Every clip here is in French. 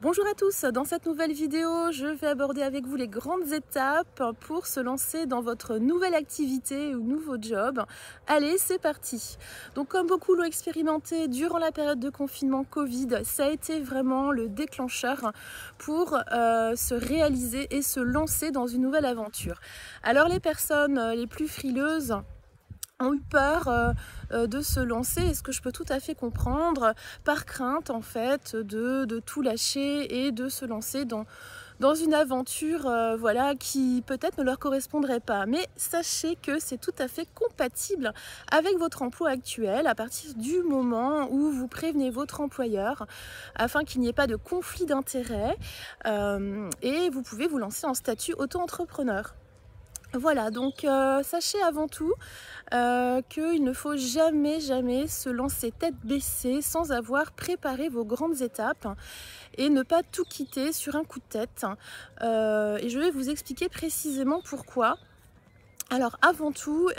Bonjour à tous, dans cette nouvelle vidéo, je vais aborder avec vous les grandes étapes pour se lancer dans votre nouvelle activité ou nouveau job. Allez, c'est parti! Donc comme beaucoup l'ont expérimenté durant la période de confinement Covid, ça a été vraiment le déclencheur pour se réaliser et se lancer dans une nouvelle aventure. Alors les personnes les plus frileuses ont eu peur de se lancer, et ce que je peux tout à fait comprendre, par crainte en fait de tout lâcher et de se lancer dans une aventure voilà, qui peut-être ne leur correspondrait pas. Mais sachez que c'est tout à fait compatible avec votre emploi actuel à partir du moment où vous prévenez votre employeur afin qu'il n'y ait pas de conflit d'intérêts et vous pouvez vous lancer en statut auto-entrepreneur. Voilà, donc sachez avant tout qu'il ne faut jamais se lancer tête baissée sans avoir préparé vos grandes étapes et ne pas tout quitter sur un coup de tête. Et je vais vous expliquer précisément pourquoi. Alors avant tout,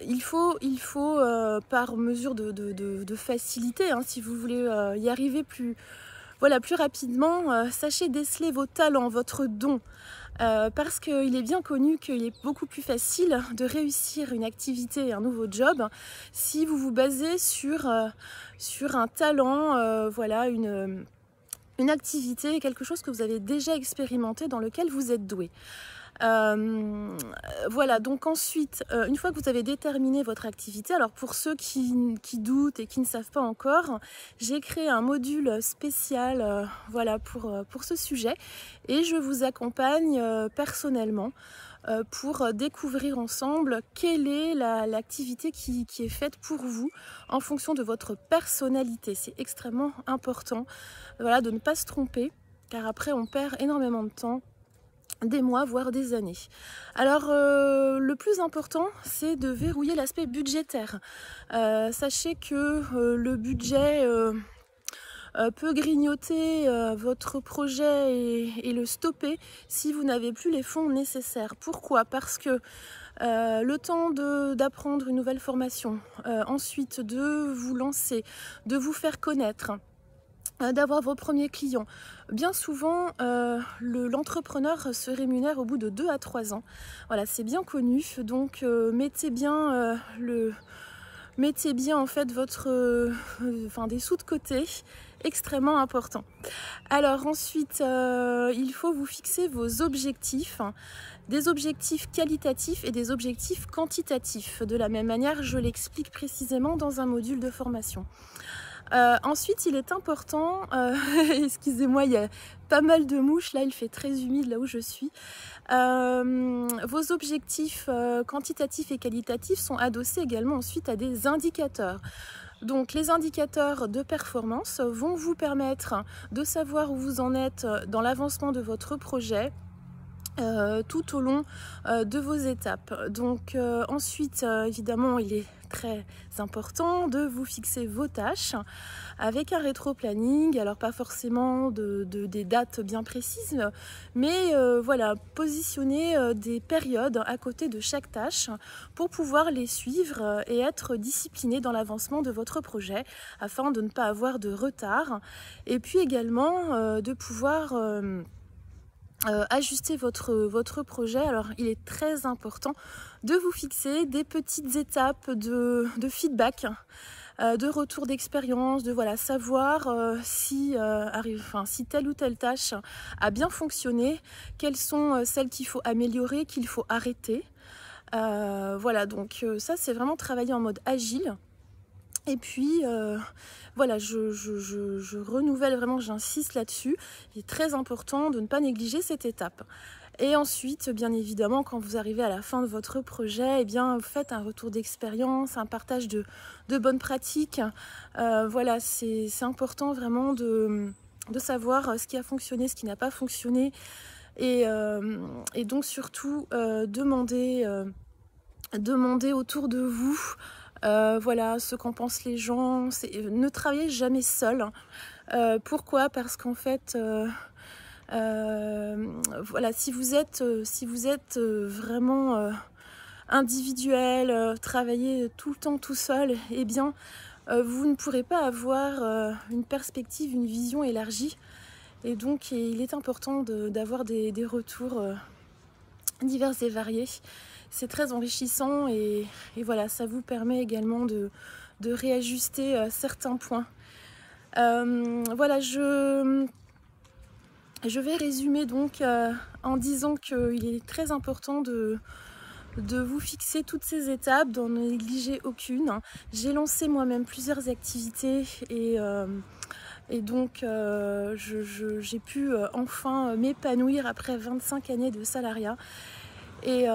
il faut par mesure de facilité, hein, si vous voulez y arriver plus rapidement, sachez déceler vos talents, votre don. Parce qu'il est bien connu qu'il est beaucoup plus facile de réussir une activité et un nouveau job si vous vous basez sur un talent, voilà, une activité, quelque chose que vous avez déjà expérimenté, dans lequel vous êtes doué. Voilà, donc ensuite, une fois que vous avez déterminé votre activité, alors pour ceux qui doutent et qui ne savent pas encore, j'ai créé un module spécial voilà, pour ce sujet, et je vous accompagne personnellement pour découvrir ensemble quelle est l'activité qui est faite pour vous en fonction de votre personnalité. C'est extrêmement important, voilà, de ne pas se tromper, car après on perd énormément de temps, des mois, voire des années. Alors le plus important, c'est de verrouiller l'aspect budgétaire. Sachez que le budget peut grignoter votre projet et le stopper si vous n'avez plus les fonds nécessaires. Pourquoi? Parce que le temps d'apprendre une nouvelle formation, ensuite de vous lancer, de vous faire connaître, d'avoir vos premiers clients. Bien souvent, l'entrepreneur se rémunère au bout de 2 à 3 ans. Voilà, c'est bien connu, donc mettez bien en fait des sous de côté, extrêmement important. Alors ensuite, il faut vous fixer vos objectifs, des objectifs qualitatifs et des objectifs quantitatifs. De la même manière, je l'explique précisément dans un module de formation. Ensuite, il est important, excusez-moi, il y a pas mal de mouches, là il fait très humide là où je suis. Vos objectifs quantitatifs et qualitatifs sont adossés également ensuite à des indicateurs. Donc les indicateurs de performance vont vous permettre de savoir où vous en êtes dans l'avancement de votre projet, tout au long de vos étapes. Donc ensuite, évidemment, il est très important de vous fixer vos tâches avec un rétro-planning. Alors pas forcément des dates bien précises, mais voilà, positionner des périodes à côté de chaque tâche pour pouvoir les suivre et être discipliné dans l'avancement de votre projet afin de ne pas avoir de retard, et puis également de pouvoir ajuster votre projet. Alors il est très important de vous fixer des petites étapes de feedback, de retour d'expérience, de voilà, savoir si telle ou telle tâche a bien fonctionné, quelles sont celles qu'il faut améliorer, qu'il faut arrêter. Voilà, donc ça c'est vraiment travailler en mode agile. Et puis voilà, je renouvelle vraiment, j'insiste là-dessus. Il est très important de ne pas négliger cette étape. Et ensuite, bien évidemment, quand vous arrivez à la fin de votre projet, eh bien, vous faites un retour d'expérience, un partage de bonnes pratiques. Voilà, c'est important vraiment de savoir ce qui a fonctionné, ce qui n'a pas fonctionné. Et donc surtout, demander autour de vous, voilà, ce qu'en pensent les gens. Ne travaillez jamais seul. Pourquoi? Parce qu'en fait, voilà, si vous êtes vraiment individuel, travailler tout le temps tout seul, eh bien, vous ne pourrez pas avoir une perspective, une vision élargie. Et donc il est important d'avoir des retours divers et variés. C'est très enrichissant et voilà, ça vous permet également de réajuster certains points. Voilà, je vais résumer donc en disant qu'il est très important de vous fixer toutes ces étapes, d'en négliger aucune. J'ai lancé moi-même plusieurs activités et donc j'ai pu enfin m'épanouir après 25 années de salariat. Et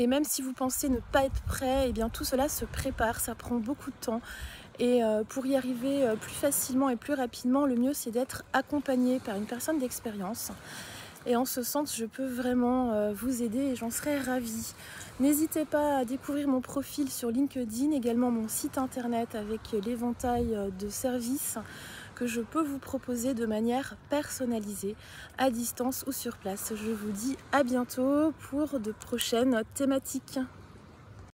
même si vous pensez ne pas être prêt, eh bien tout cela se prépare, ça prend beaucoup de temps. Et pour y arriver plus facilement et plus rapidement, le mieux c'est d'être accompagné par une personne d'expérience. Et en ce sens, je peux vraiment vous aider et j'en serais ravie. N'hésitez pas à découvrir mon profil sur LinkedIn, également mon site internet avec l'éventail de services que je peux vous proposer de manière personnalisée, à distance ou sur place. Je vous dis à bientôt pour de prochaines thématiques.